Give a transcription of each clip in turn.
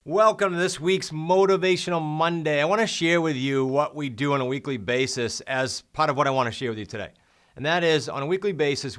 Welcome to this week's Motivational Monday. I want to share with you what we do on a weekly basis as part of what I want to share with you today. And that is, on a weekly basis,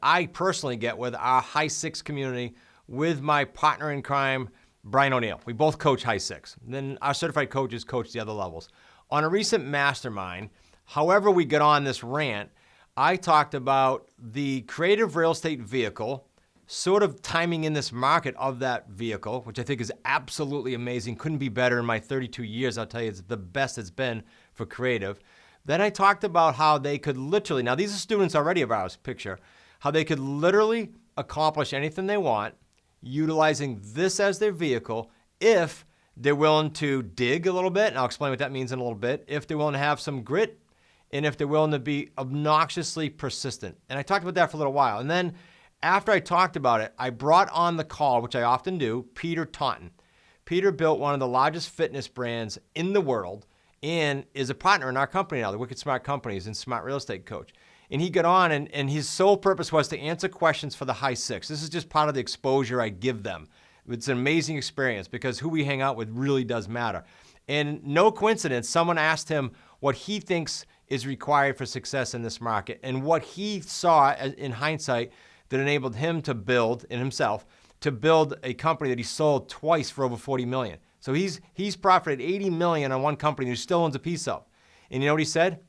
I personally get with our High Six community with my partner in crime, Brian O'Neill. We both coach High Six. Then our certified coaches coach the other levels. On a recent mastermind, however we get on this rant, I talked about the creative real estate vehicle, sort of timing in this market of that vehicle, which I think is absolutely amazing. Couldn't be better in my 32 years. I'll tell you, it's the best it's been for creative. Then I talked about how they could literally, now these are students already of ours, how they could literally accomplish anything they want utilizing this as their vehicle if they're willing to dig a little bit, and I'll explain what that means in a little bit, if they're willing to have some grit, and if they're willing to be obnoxiously persistent. And I talked about that for a little while. And then after I talked about it, I brought on the call, which I often do, Peter Tunin. Peter built one of the largest fitness brands in the world and is a partner in our company now, the Wicked Smart Companies and Smart Real Estate Coach. And he got on, and his sole purpose was to answer questions for the High Six. This is just part of the exposure I give them. It's an amazing experience because who we hang out with really does matter. And no coincidence, someone asked him what he thinks is required for success in this market and what he saw in hindsight that enabled him to build, in himself, to build a company that he sold twice for over $40 million. So he's profited $80 million on one company that he still owns a piece of. And you know what he said?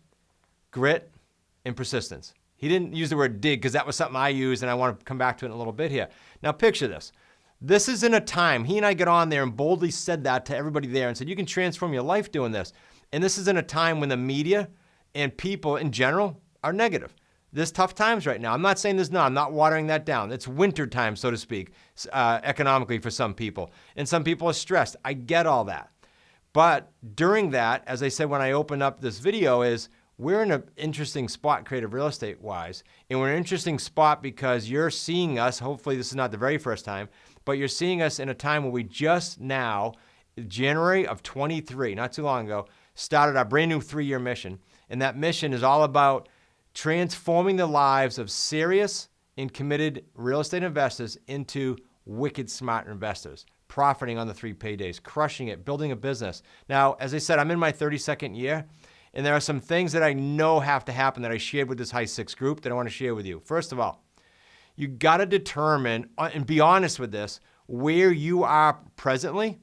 Grit and persistence. He didn't use the word dig because that was something I used, and I want to come back to it in a little bit here. Now picture this. This is in a time, he and I got on there and boldly said that to everybody there and said, you can transform your life doing this. And this is in a time when the media and people in general are negative. There's tough times right now. I'm not saying I'm not watering that down. It's winter time, so to speak, economically for some people. And some people are stressed. I get all that. But during that, as I said when I opened up this video, we're in an interesting spot creative real estate-wise. And we're in an interesting spot because you're seeing us, hopefully this is not the very first time, but you're seeing us in a time where we just now, January of 23, not too long ago, started our brand new 3-year mission. And that mission is all about transforming the lives of serious and committed real estate investors into wicked smart investors, profiting on the 3 paydays, crushing it, building a business. Now, as I said, I'm in my 32nd year, and there are some things that I know have to happen that I shared with this High Six group that I want to share with you. First of all, you got to determine and be honest with this, where you are presently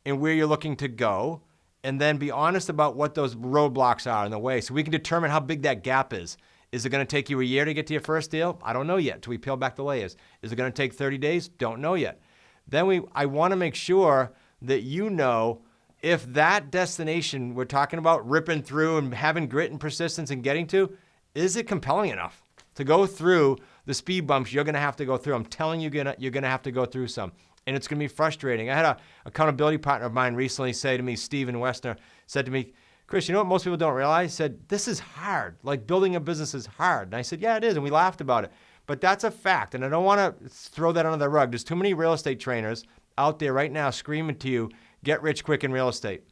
and where you're looking to go, and then be honest about what those roadblocks are in the way so we can determine how big that gap is. Is it going to take you a year to get to your first deal? I don't know yet till we peel back the layers. Is it going to take 30 days? Don't know yet. Then I want to make sure that you know if that destination we're talking about ripping through and having grit and persistence and getting to, is it compelling enough to go through the speed bumps you're going to have to go through? I'm telling you, you're going to have to go through some. And it's going to be frustrating. I had an accountability partner of mine recently say to me, Steven Westner, said to me, Chris, you know what most people don't realize? He said, this is hard. Like building a business is hard. And I said, yeah, it is. And we laughed about it. But that's a fact. And I don't want to throw that under the rug. There's too many real estate trainers out there right now screaming to you, get rich quick in real estate.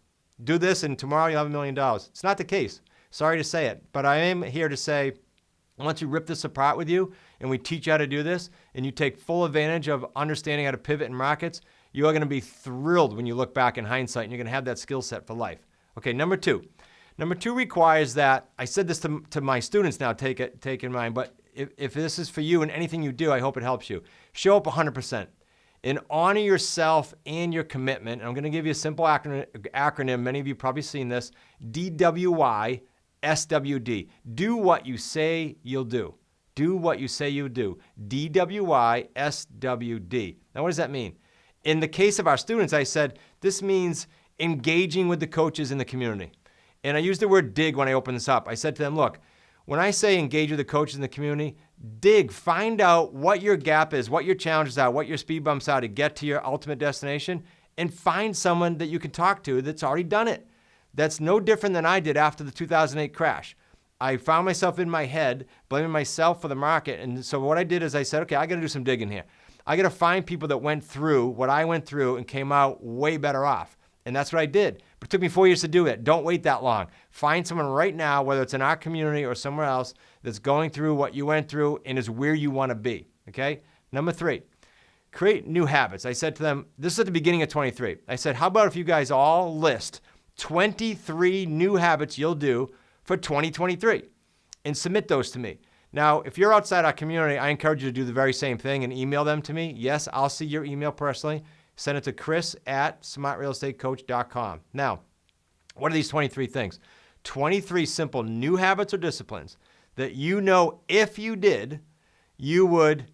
Do this and tomorrow you'll have $1 million. It's not the case. Sorry to say it. But I am here to say, once we rip this apart with you and we teach you how to do this and you take full advantage of understanding how to pivot in markets, you are going to be thrilled when you look back in hindsight and you're going to have that skill set for life. Okay, number two. Number two requires that, I said this to my students now, take in mind, but if this is for you and anything you do, I hope it helps you. Show up 100% and honor yourself and your commitment. And I'm going to give you a simple acronym. Many of you probably seen this, DWY. SWD. Do what you say you'll do. Do what you say you'll do. DWY SWD. Now, what does that mean? In the case of our students, I said, this means engaging with the coaches in the community. And I used the word dig when I opened this up. I said to them, look, when I say engage with the coaches in the community, dig, find out what your gap is, what your challenges are, what your speed bumps are to get to your ultimate destination, and find someone that you can talk to that's already done it. That's no different than I did after the 2008 crash. I found myself in my head blaming myself for the market. And so what I did is I said, okay, I got to do some digging here. I got to find people that went through what I went through and came out way better off. And that's what I did. But it took me 4 years to do it. Don't wait that long. Find someone right now, whether it's in our community or somewhere else, that's going through what you went through and is where you want to be. Okay? Number 3, create new habits. I said to them, this is at the beginning of 23. I said, how about if you guys all list 23 new habits you'll do for 2023 and submit those to me. Now, if you're outside our community, I encourage you to do the very same thing and email them to me. Yes, I'll see your email personally. Send it to chris@smartrealestatecoach.com. Now, what are these 23 things? 23 simple new habits or disciplines that you know if you did, you would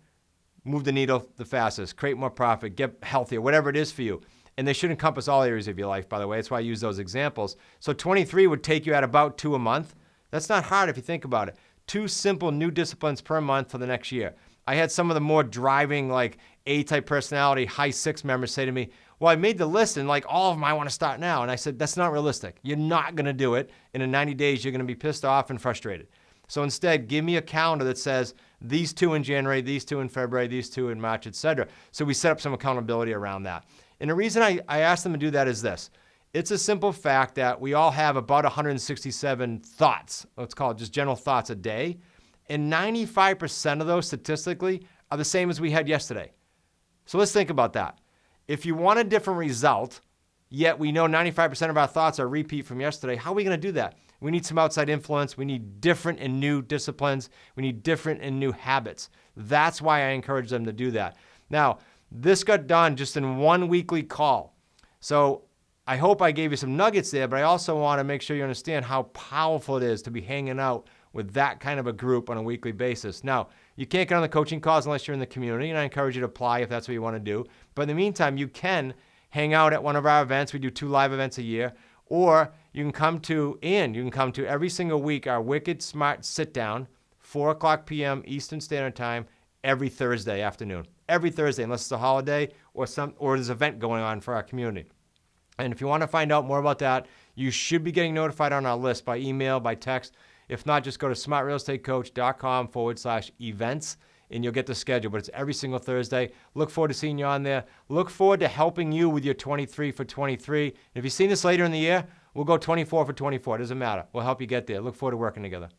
move the needle the fastest, create more profit, get healthier, whatever it is for you. And they should encompass all areas of your life, by the way. That's why I use those examples. So 23 would take you at about 2 a month. That's not hard if you think about it. 2 simple new disciplines per month for the next year. I had some of the more driving, like A-type personality, high 6 members say to me, well, I made the list and like all of them I want to start now. And I said, that's not realistic. You're not going to do it. And in 90 days, you're going to be pissed off and frustrated. So instead, give me a calendar that says these 2 in January, these 2 in February, these 2 in March, etc. So we set up some accountability around that. And the reason I asked them to do that is this. It's a simple fact that we all have about 167 thoughts, let's call it just general thoughts a day. And 95% of those statistically are the same as we had yesterday. So let's think about that. If you want a different result, yet we know 95% of our thoughts are repeat from yesterday, how are we going to do that? We need some outside influence. We need different and new disciplines. We need different and new habits. That's why I encourage them to do that. Now, this got done just in one weekly call. So I hope I gave you some nuggets there, but I also want to make sure you understand how powerful it is to be hanging out with that kind of a group on a weekly basis. Now, you can't get on the coaching calls unless you're in the community, and I encourage you to apply if that's what you want to do. But in the meantime, you can hang out at one of our events. We do 2 live events a year. Or you can come to every single week our Wicked Smart Sit Down, 4 o'clock p.m. Eastern Standard Time, every Thursday afternoon. Every Thursday, unless it's a holiday or there's an event going on for our community. And if you want to find out more about that, you should be getting notified on our list by email, by text. If not, just go to smartrealestatecoach.com/events and you'll get the schedule. But it's every single Thursday. Look forward to seeing you on there. Look forward to helping you with your 23 for 23. And if you've seen this later in the year, we'll go 24 for 24. It doesn't matter. We'll help you get there. Look forward to working together.